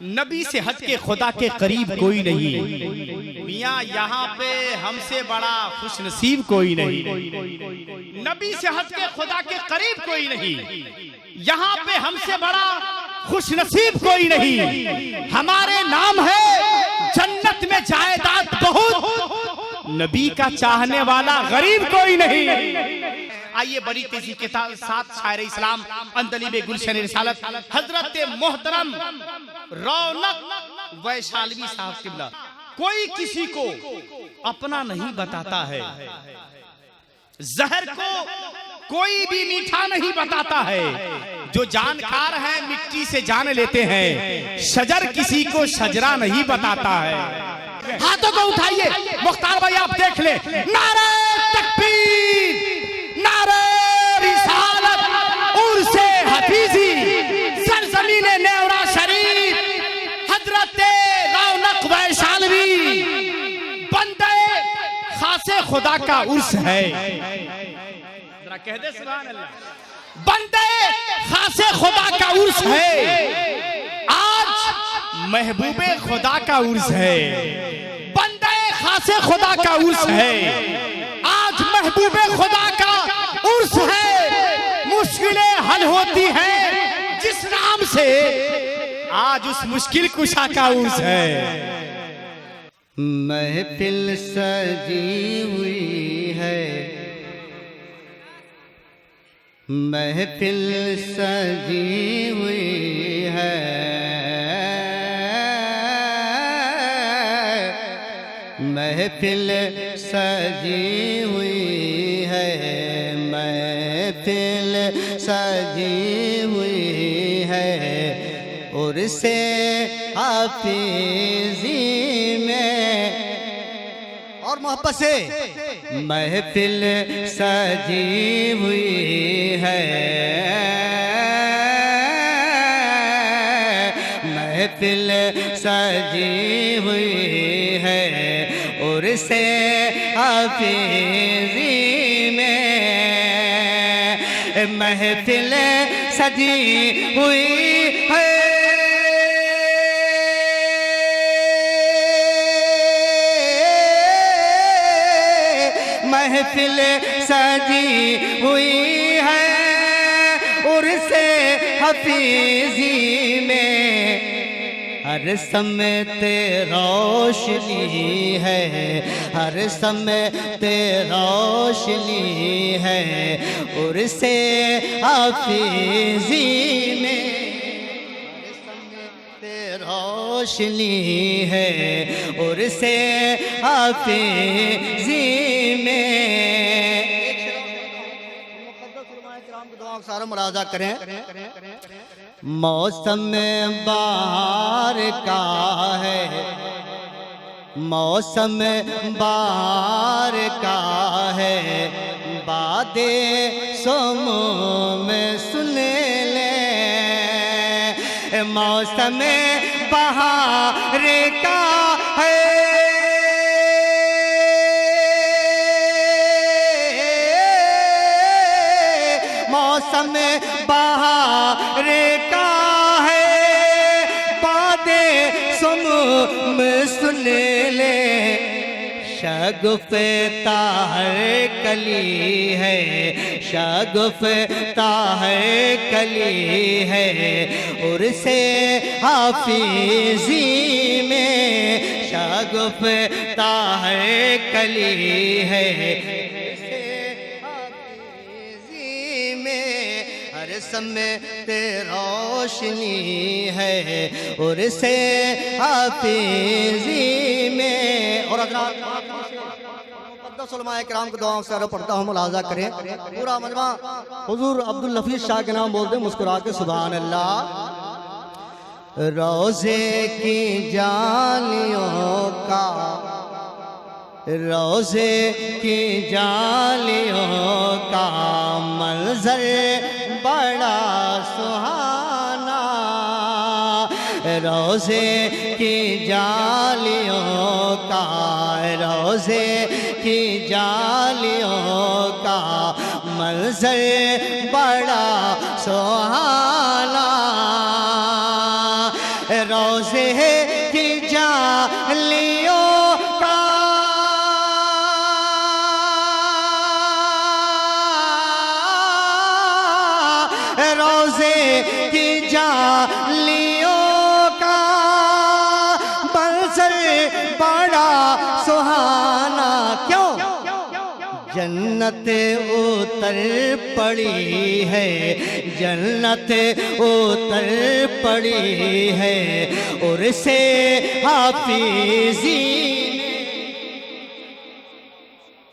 نبی سے ہٹ کے خدا کے قریب کوئی نہیں، میاں یہاں پہ ہم سے بڑا خوش نصیب کوئی نہیں، نبی سے ہٹ کے خدا کے قریب کوئی نہیں، یہاں پہ ہم سے بڑا خوش نصیب کوئی نہیں، ہمارے نام ہے جنت میں جائیداد بہت، نبی کا چاہنے والا غریب کوئی نہیں۔ آئیے بڑی تیزی کے ساتھ شاعر اسلام عندلیب گلشن رسالت حضرت محترم رونق ویشالوی صاحب قبلہ۔ کوئی کسی کو اپنا نہیں بتاتا ہے، زہر کو کوئی بھی میٹھا نہیں بتاتا ہے، جو جانکار ہیں مٹی سے جان لیتے ہیں، شجر کسی کو شجرہ نہیں بتاتا ہے۔ ہاتھوں کو اٹھائیے مختار بھائی، آپ دیکھ لیں، نعرہ تکبیر، نعرہ رسالت، عرس حفیظی، سرزمین نیورہ شریف، حضرت رونق ویشالوی، بندے خاص خدا کا عرس ہے۔ ذرا کہہ دے سبحان اللہ، بندے خاص خدا کا عرس ہے، آج محبوب خدا کا عرس ہے، بندے خاص خدا کا عرس ہے، آج محبوب خدا کا عرس ہے، مشکلیں حل ہوتی ہیں جس نام سے، آج اس مشکل کشا کا عرس ہے۔ محفل سجی ہوئی ہے، محفل سجی ہوئی ہے، محفل سجی ہوئی ہے، محفل سجی ہوئی ہے، عرس حفیظی میں، اور محبت سے محفل سجی ہوئی ہے، محفل سجی ہوئی ہے، عرس حفیظی میں، محفل سجی ہوئی ہے، محفل سجی ہوئی ہے، عرس حفیظی میں، ہر سمت روشنی ہے، ہر سمت روشنی ہے، عرس حفیظی میں، روشنی ہے، عرس حفیظی میں۔ سارا ملاحظہ کریں، موسم بہار کا ہے، موسم بہار کا ہے، باد سموم سن لیں، موسم بہار کا ہے، موسم بہار کا ہے، باد سموم سن لے، شگفتہ ہے کلی ہے، شگفتہ ہے کلی ہے، عرس حفیظی میں، شگفتہ ہے کلی ہے، ہر سمت روشنی ہے، عرس حفیظی میں۔ اور حضرات مقدس علماء کرام کو دعاؤں سے پڑھتا ہوں، ملاحظہ کریں، پورا مجمع حضور عبداللفیظ شاہ کے نام بولتے مسکرا کے سبحان اللہ۔ روزے کی جالیوں کا، روزے کی جالیوں کا منظر بڑا سہانا، روزے کی جالیوں کا، روزے کی جالیوں کا منظر بڑا سہانا، روزے کی جالیوں کا روزے کی جالیوں کا منظر بڑا سہانا کیوں جنت اتر پڑی ہے جنت اتر پڑی ہے اور سے حافظی